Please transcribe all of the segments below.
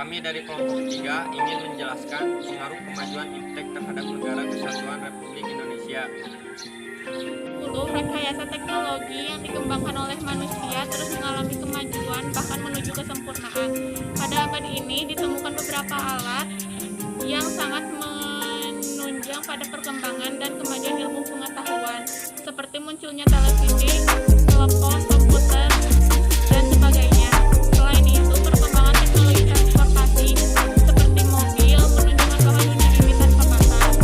Kami dari kelompok 3 ingin menjelaskan pengaruh kemajuan iptek terhadap Negara Kesatuan Republik Indonesia. Rekayasa teknologi yang dikembangkan oleh manusia terus mengalami kemajuan bahkan menuju kesempurnaan. Pada abad ini ditemukan beberapa alat yang sangat menunjang pada perkembangan dan kemajuan ilmu pengetahuan, seperti munculnya televisi, telepon, komputer, dan sebagainya. Selain itu, perkembangan teknologi transportasi seperti mobil menunjukkan bahwa dunia ini tanpa batas.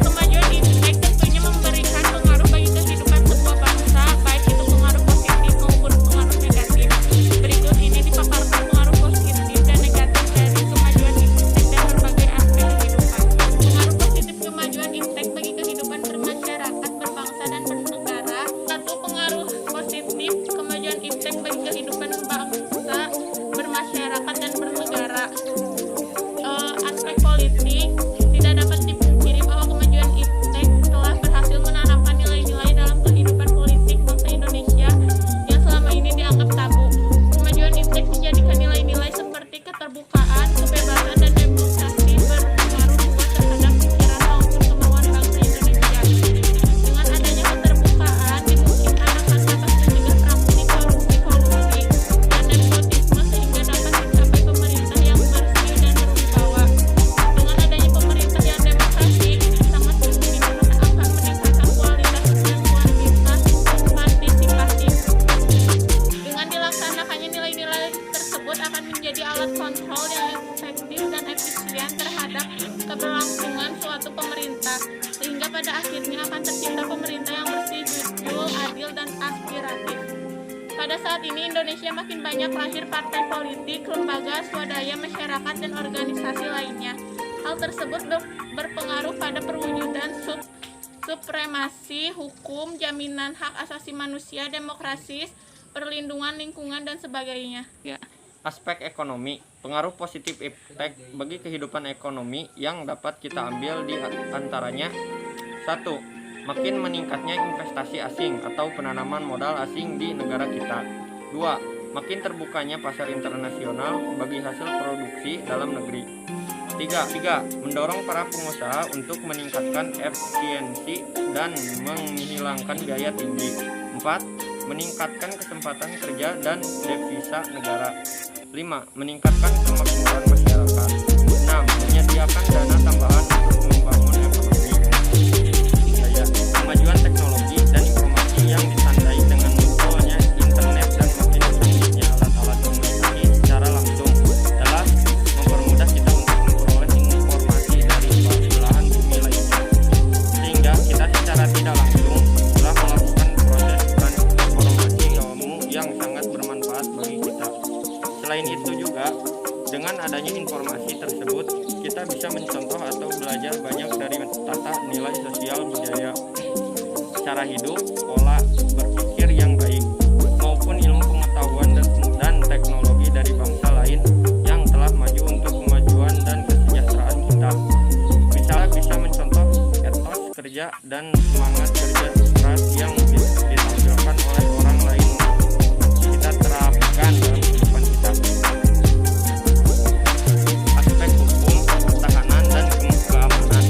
Kemajuan iptek tentunya memberikan pengaruh bagi kehidupan sebuah bangsa, baik itu pengaruh positif maupun pengaruh negatif. Berikut ini dipaparkan pengaruh positif dan negatif dari kemajuan iptek dan berbagai aspek kehidupan. Pengaruh positif kemajuan iptek bagi kehidupan bermasyarakat, berbangsa, dan bernegara. Satu, pengaruh positif kemajuan iptek bagi kehidupan bangsa, bermasyarakat, dan bernegara. Aspek politik, tidak dapat dipungkiri bahwa kemajuan iptek telah berhasil menanamkan nilai-nilai dalam kehidupan politik bangsa Indonesia yang selama ini dianggap tabu. Kemajuan iptek menjadikan nilai-nilai seperti keterbukaan, kebebasan, dan demokrasi berpengaruh luas terhadap pikiran maupun kemauan bangsa Indonesia. Dengan adanya keterbukaan, dimungkinkan akan dapat mencegah praktik korupsi dan nepotisme sehingga dapat dicapai pemerintah yang bersih dan berwibawa. Dengan adanya pemerintah yang demokrasi, sangat mungkin akan meningkatkan kualitas dan kuantitas partisipatif. Dengan dilaksanakannya nilai-nilai tersebut akan menjadi alat kontrol yang efektif dan efisien terhadap keberlangsungan suatu pemerintah, sehingga pada akhirnya akan tercipta pemerintah yang bersih, jujur, adil, dan aspiratif. Pada saat ini Indonesia makin banyak lahir partai politik, lembaga swadaya, masyarakat, dan organisasi lainnya. Hal tersebut berpengaruh pada perwujudan supremasi hukum, jaminan hak asasi manusia, demokrasi, perlindungan lingkungan, dan sebagainya. Aspek ekonomi, pengaruh positif iptek bagi kehidupan ekonomi yang dapat kita ambil di antaranya. 1. Makin meningkatnya investasi asing atau penanaman modal asing di negara kita. 2. Makin terbukanya pasar internasional bagi hasil produksi dalam negeri. 3. Mendorong para pengusaha untuk meningkatkan efisiensi dan menghilangkan biaya tinggi. 4. Meningkatkan kesempatan kerja dan devisa negara. 5. Meningkatkan kemakmuran masyarakat. 6. Menyediakan dana tambahan untuk membangun ekonomi. 3. Kemajuan teknologi dan informasi yang ditandai dengan munculnya internet dan makin canggihnya alat-alat komunikasi secara langsung telah mempermudah kita untuk memperoleh informasi dari belahan bumi lainnya, sehingga kita secara tidak langsung telah melakukan proses transformasi ilmu yang sangat bermanfaat bagi kita. Selain itu juga, dengan adanya informasi tersebut, kita bisa mencontoh atau belajar banyak dari tata nilai sosial budaya, cara hidup, pola berpikir yang baik, maupun ilmu pengetahuan dan teknologi dari bangsa lain yang telah maju untuk kemajuan dan kesejahteraan kita. Misalnya bisa mencontoh etos kerja dan semangat kerja keras yang ditampilkan oleh orang lain kita terapkan dalam kehidupan kita. Aspek hukum, pertahanan, dan keamanan.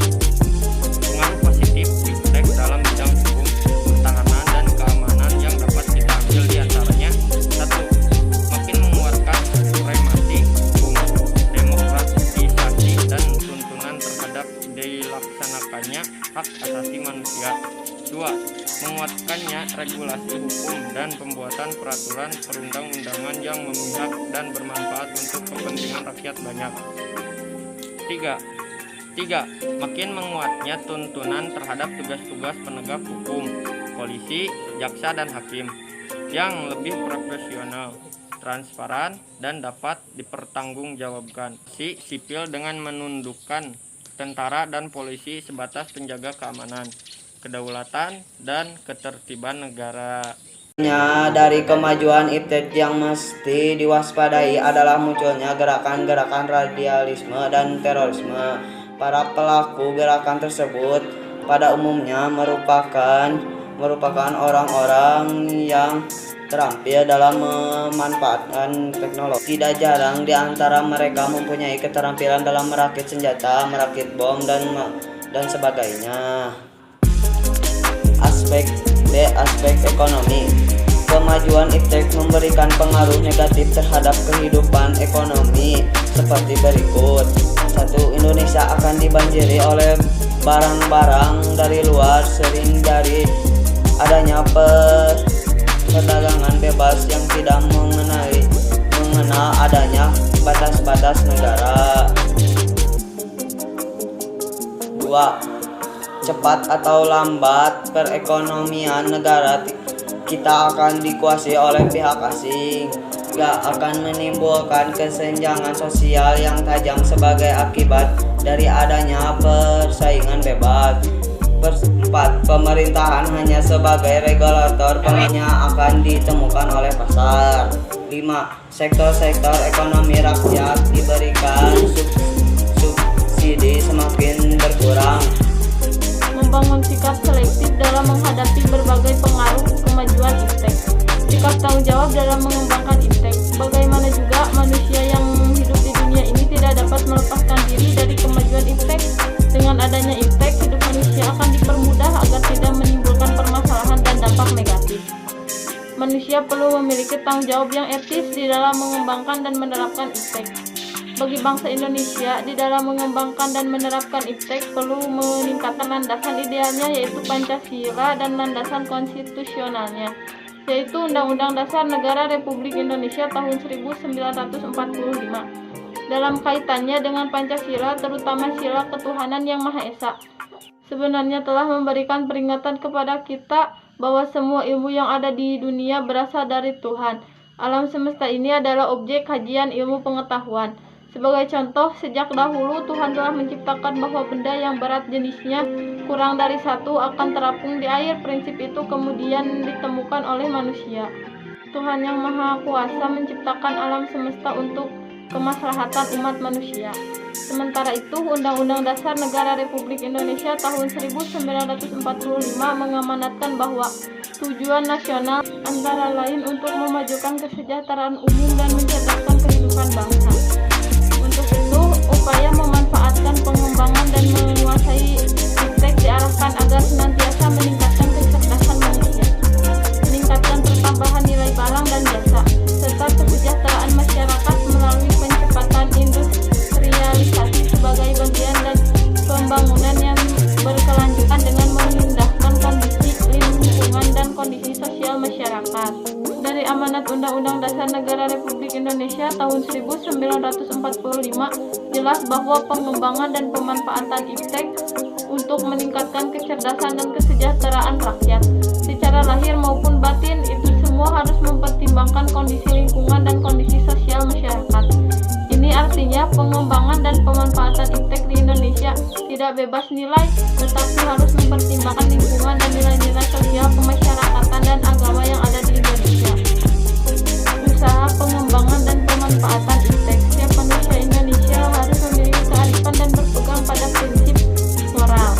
Pengaruh positif iptek dalam bidang hukum, pertahanan, dan keamanan yang dapat kita ambil di antaranya. 1. Makin menguatkan supremasi hukum, demokratisasi, dan tuntunan terhadap dilaksanakannya hak asasi manusia. 2. Menguatkannya regulasi hukum dan pembuatan peraturan perundang-undangan yang memihak dan bermanfaat untuk kepentingan rakyat banyak. 3. Makin menguatnya tuntunan terhadap tugas-tugas penegak hukum, polisi, jaksa, dan hakim yang lebih profesional, transparan, dan dapat dipertanggungjawabkan. Sipil dengan menundukkan tentara dan polisi sebatas penjaga keamanan, kedaulatan, dan ketertiban negara. Dari kemajuan iptek yang mesti diwaspadai adalah munculnya gerakan-gerakan radikalisme dan terorisme. Para pelaku gerakan tersebut pada umumnya merupakan merupakan orang-orang yang terampil dalam memanfaatkan teknologi. Tidak jarang di antara mereka mempunyai keterampilan dalam merakit senjata, merakit bom, dan sebagainya. Aspek ekonomi. Kemajuan iptek memberikan pengaruh negatif terhadap kehidupan ekonomi seperti berikut. 1. Indonesia akan dibanjiri oleh barang-barang dari luar, sering dari adanya perdagangan bebas yang tidak mengenal adanya batas-batas negara. 2. Cepat atau lambat perekonomian negara kita akan dikuasai oleh pihak asing. 3. Akan menimbulkan kesenjangan sosial yang tajam sebagai akibat dari adanya persaingan bebas. 4. Pemerintahan hanya sebagai regulator, pengennya akan ditemukan oleh pasar. 5. Sektor-sektor ekonomi rakyat diberikan subsidi semakin berkurang. Membangun sikap selektif dalam menghadapi berbagai pengaruh kemajuan iptek. Sikap tanggung jawab dalam mengembangkan iptek. Bagaimana juga manusia yang hidup di dunia ini tidak dapat melepaskan diri dari kemajuan iptek. Dengan adanya iptek, hidup manusia akan dipermudah agar tidak menimbulkan permasalahan dan dampak negatif. Manusia perlu memiliki tanggung jawab yang etis di dalam mengembangkan dan menerapkan iptek. Bagi bangsa Indonesia, di dalam mengembangkan dan menerapkan iptek perlu meningkatkan landasan idealnya, yaitu Pancasila, dan landasan konstitusionalnya, yaitu Undang-Undang Dasar Negara Republik Indonesia tahun 1945. Dalam kaitannya dengan Pancasila, terutama sila ketuhanan yang Maha Esa, sebenarnya telah memberikan peringatan kepada kita bahwa semua ilmu yang ada di dunia berasal dari Tuhan. Alam semesta ini adalah objek kajian ilmu pengetahuan. Sebagai contoh, sejak dahulu Tuhan telah menciptakan bahwa benda yang berat jenisnya kurang dari 1 akan terapung di air. Prinsip itu kemudian ditemukan oleh manusia. Tuhan yang Maha Kuasa menciptakan alam semesta untuk kemaslahatan umat manusia. Sementara itu, Undang-Undang Dasar Negara Republik Indonesia tahun 1945 mengamanatkan bahwa tujuan nasional antara lain untuk memajukan kesejahteraan umum dan mencerdaskan kehidupan bangsa. Untuk itu, upaya memanfaatkan pengembangan dan menguasai iptek diarahkan agar senantiasa meningkatkan kecerdasan manusia, meningkatkan pertambahan nilai barang dan jasa, serta kesejahteraan masyarakat melalui pencepatan industrialisasi sebagai bagian dan pembangunan yang berkelanjutan dengan memindahkan kondisi lingkungan dan kondisi sosial masyarakat. Dari amanat Undang-Undang Dasar Negara Republik Indonesia tahun 1945 jelas bahwa pengembangan dan pemanfaatan iptek untuk meningkatkan kecerdasan dan kesejahteraan rakyat secara lahir maupun batin, itu semua harus mempertimbangkan kondisi lingkungan dan kondisi sosial masyarakat. Ini artinya pengembangan dan pemanfaatan iptek di Indonesia tidak bebas nilai, tetapi harus mempertimbangkan lingkungan dan nilai-nilai sosial kemasyarakatan dan agama yang ada di Indonesia. Usaha pengembangan dan pemanfaatan iptek, setiap manusia Indonesia harus memiliki kearifan dan berpegang pada prinsip moral.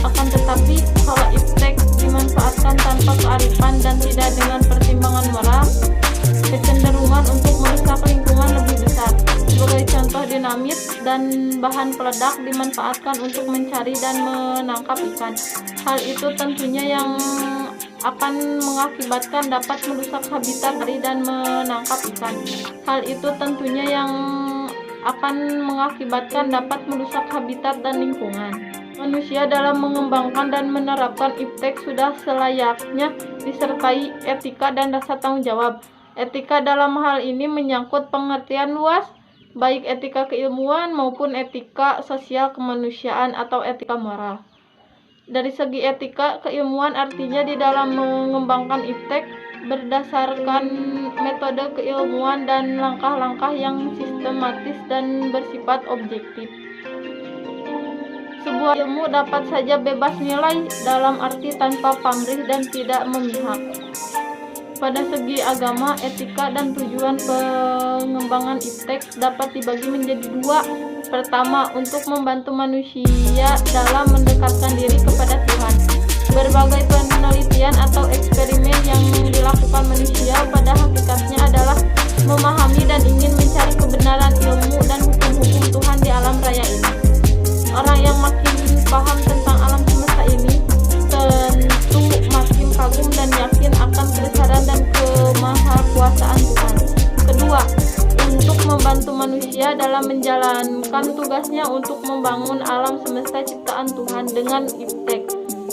Akan tetapi, kalau iptek dimanfaatkan tanpa kearifan dan tidak dengan pertimbangan moral, kecenderungan untuk merusak lingkungan lebih besar. Sebagai contoh, dinamit dan bahan peledak dimanfaatkan untuk mencari dan menangkap ikan. Hal itu tentunya yang akan mengakibatkan dapat merusak habitat dan menangkap ikan. Hal itu tentunya yang akan mengakibatkan dapat merusak habitat dan lingkungan. Manusia dalam mengembangkan dan menerapkan iptek sudah selayaknya disertai etika dan rasa tanggung jawab. Etika dalam hal ini menyangkut pengertian luas, baik etika keilmuan maupun etika sosial kemanusiaan atau etika moral. Dari segi etika keilmuan artinya di dalam mengembangkan iptek berdasarkan metode keilmuan dan langkah-langkah yang sistematis dan bersifat objektif. Sebuah ilmu dapat saja bebas nilai dalam arti tanpa pamrih dan tidak memihak. Pada segi agama, etika dan tujuan pengembangan iptek dapat dibagi menjadi 2. Pertama, untuk membantu manusia dalam mendekatkan diri kepada Tuhan. Berbagai penelitian atau eksperimen yang dilakukan manusia pada hakikatnya adalah memahami dan ingin mencari kebenaran ilmu dan hukum-hukum Tuhan di alam raya ini. Orang yang makin paham tentang alam semesta ini tentu makin kagum dan yakin akan kebesaran dan kemahakuasaan Tuhan. Kedua, untuk membantu manusia dalam menjalankan tugasnya untuk membangun alam semesta ciptaan Tuhan dengan iptek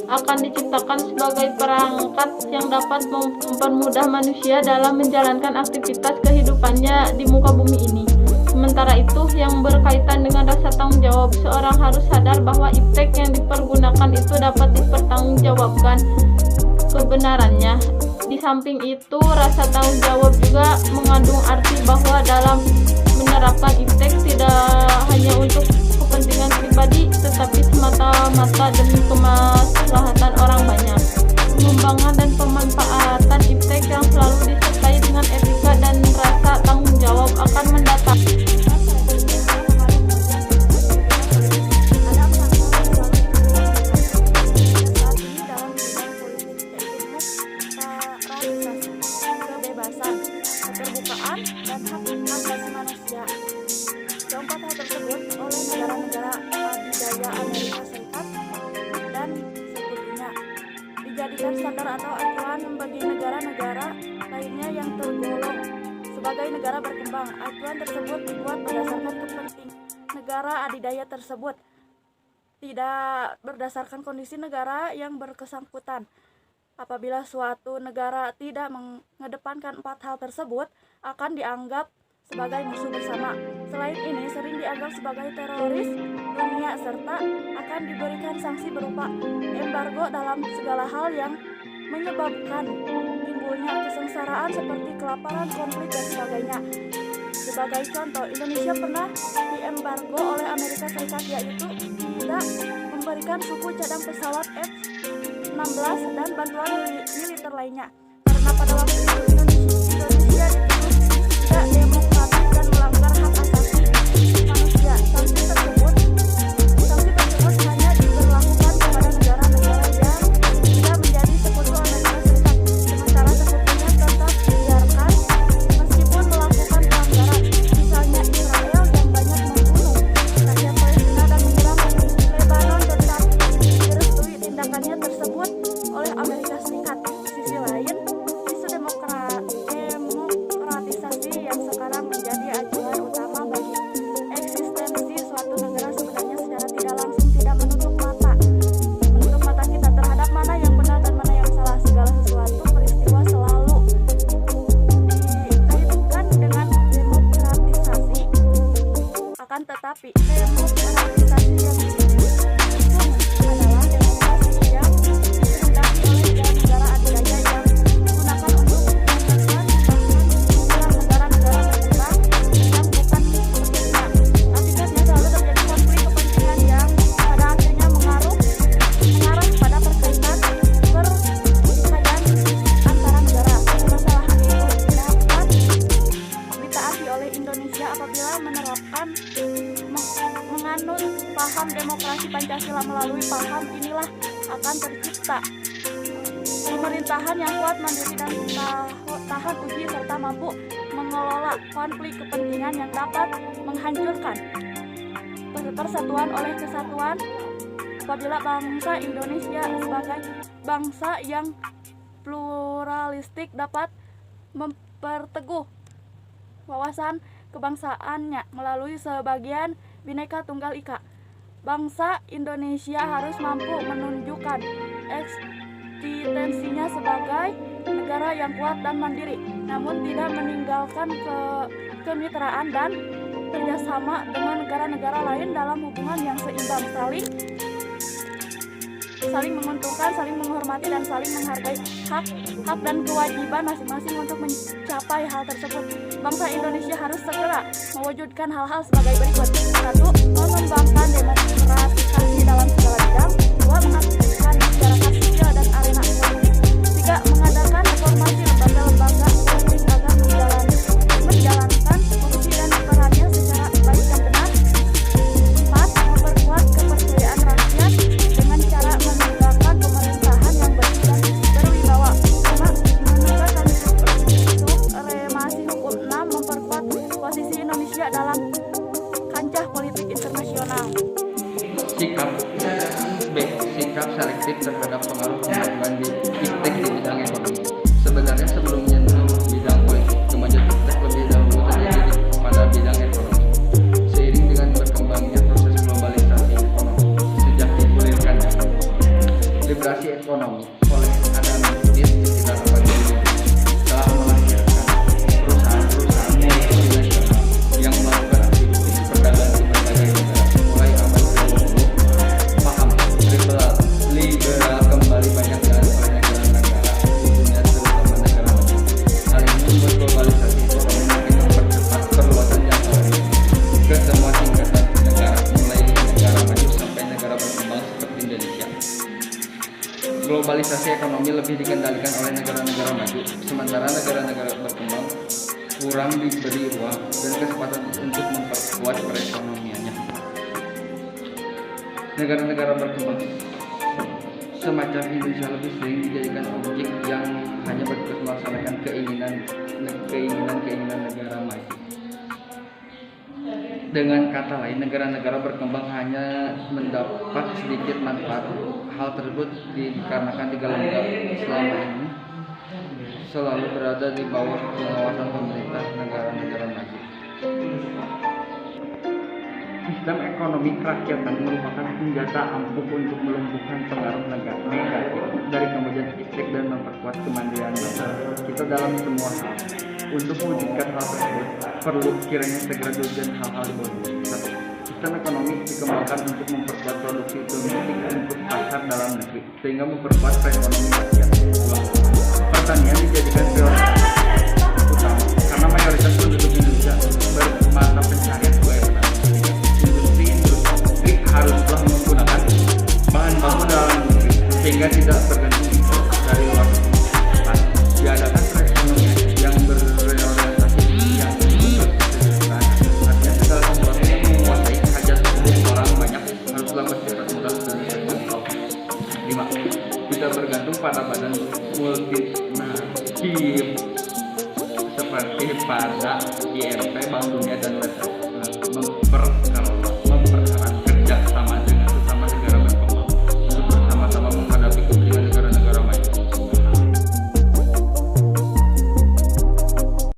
akan diciptakan sebagai perangkat yang dapat mempermudah manusia dalam menjalankan aktivitas kehidupannya di muka bumi ini. Sementara itu, yang berkaitan dengan rasa tanggung jawab, seorang harus sadar bahwa iptek yang dipergunakan itu dapat dipertanggungjawabkan kebenarannya. Di samping itu, rasa tanggung jawab juga mengandung arti bahwa dalam menerapkan iptek tidak hanya untuk kepentingan pribadi, tetapi semata-mata demi kemaslahatan orang banyak. Pengembangan dan pemanfaatan iptek yang selalu disertai dengan etika dan rasa tanggung jawab akan mendatang kebebasan, keterbukaan, dan hak asasi manusia. Keempat hal tersebut oleh negara-negara adidaya Amerika Serikat dan sekutunya dijadikan standar atau acuan bagi negara-negara lainnya yang tergolong sebagai negara berkembang. Acuan tersebut dibuat berdasarkan kepentingan negara adidaya tersebut, tidak berdasarkan kondisi negara yang bersangkutan. Apabila suatu negara tidak mengedepankan empat hal tersebut, akan dianggap sebagai musuh bersama. Selain ini, sering dianggap sebagai teroris dunia serta akan diberikan sanksi berupa embargo dalam segala hal yang menyebabkan timbulnya kesengsaraan seperti kelaparan, konflik, dan sebagainya. Sebagai contoh, Indonesia pernah diembargo oleh Amerika Serikat, yaitu tidak memberikan suku cadang pesawat F-16 dan bantuan militer lainnya. Karena pada waktu itu Indonesia dituduh tidak demokratis dan melanggar hak asasi manusia. Sanksi tersebut hanya diberlakukan kepada negara-negara yang tidak menjadi sekutu Amerika Serikat. Sementara sekutunya tetap dibiarkan meskipun melakukan pelanggaran. Misalnya Israel yang banyak membunuh rakyat Palestina dan menyerang Lebanon tetap direstui tindakannya tersebut oleh Amerika Serikat. Di sisi lain, isu demokratisasi yang sekarang menjadi acuan utama bagi eksistensi suatu negara sebenarnya secara tidak langsung tidak menutup mata kita terhadap mana yang benar dan mana yang salah. Segala sesuatu peristiwa selalu dikaitkan dengan demokratisasi. Akan tetapi demokratisasi yang adalah demokrasi yang dikehendaki oleh negara adidaya yang digunakan untuk menekan negara-negara berkembang yang bukan sepertinya. Akibatnya selalu terjadi konflik kepentingan yang pada akhirnya mengarah pada perkaitan pertikaian antara negara. Permasalahan itu dapat ditaati oleh Indonesia apabila menerapkan menganut paham demokrasi Pancasila. Melalui paham inilah akan tercipta pemerintahan yang kuat, mandiri, dan tahan uji serta mampu mengelola konflik kepentingan yang dapat menghancurkan persatuan oleh kesatuan. Apabila bangsa Indonesia sebagai bangsa yang pluralistik dapat memperteguh wawasan kebangsaannya melalui sebagian Bhinneka Tunggal Ika, bangsa Indonesia harus mampu menunjukkan eksistensinya sebagai negara yang kuat dan mandiri, namun tidak meninggalkan kemitraan dan kerjasama dengan negara-negara lain dalam hubungan yang seimbang, saling menguntungkan, saling menghormati, dan saling menghargai hak dan kewajiban masing-masing untuk mencapai hal tersebut. Bangsa Indonesia harus segera mewujudkan hal-hal sebagai berikut. 1. Mengembangkan demokratisasi dalam segala bidang. 2. Mengaktifkan masyarakat sipil dan arena politik. 3. Mengadakan reformasi lembaga-lembaga publik agar menjalankan fungsi dan perannya secara baik dan benar. 4. Memperkuat kepercayaan rakyat dengan cara menegakkan pemerintahan yang Indonesia dalam kancah politik internasional. Sikap B. Sikap selektif terhadap pengaruh kemajuan di iptek di bidang ekonomi. Sebenarnya sebelum menyentuh bidang politik, kemajuan iptek lebih dahulu terjadi pada bidang ekonomi. Seiring dengan berkembangnya proses globalisasi ekonomi sejak digulirkannya liberasi ekonomi oleh Adam Smith di sekitar abad ke-15 telah melahirkan perusahaan-perusahaan multinasional yang melakukan aktivitas perdagangan di berbagai negara. Mulai abad ke-20, paham liberal kembali banyak dianut oleh negara-negara di dunia, terutama negara maju. Hal ini membuat globalisasi ekonomi makin mempercepat perluasan jangkauan ke semua tingkatan negara, mulai dari negara maju sampai negara berkembang seperti Indonesia. Globalisasi ekonomi lebih dikendalikan oleh negara-negara maju, sementara negara-negara berkembang kurang diberi ruang dan kesempatan untuk memperkuat perekonomiannya. Negara-negara berkembang semacam Indonesia lebih sering dijadikan objek yang hanya bertujuan melaksanakan keinginan negara maju. Dengan kata lain, negara-negara berkembang hanya mendapat sedikit manfaat. Hal tersebut dikarenakan tiga lembaga selama ini selalu berada di bawah pengawasan pemerintah negara-negara maju. Sistem ekonomi kerakyatan merupakan senjata ampuh untuk melumpuhkan pengaruh negatif dari kemajuan iptek dan memperkuat kemandirian bangsa kita dalam semua hal. Untuk mewujudkan hal tersebut, perlu kiranya segera diwujudkan hal-hal di bawah ini. 1. Sistem ekonomi dikembangkan untuk memperkuat produksi domestik untuk pasar dalam negeri, sehingga memperkuat perekonomian rakyat. 2. Pertanian dijadikan prioritas utama, karena mayoritas penduduk Indonesia bermata pencarian sebagai petani. Industri haruslah menggunakan bahan baku dalam negeri, sehingga tidak bergantung impor dari luar negeri. Diadakan perekonomian yang berorientasi yang artinya segala sesuatu yang menguasai hajat hidup orang banyak haruslah bersifat mudah dan terjangkau. 5. Tidak bergantung pada badan multinasional seperti pada IMF, Bank Dunia dan lain-lain.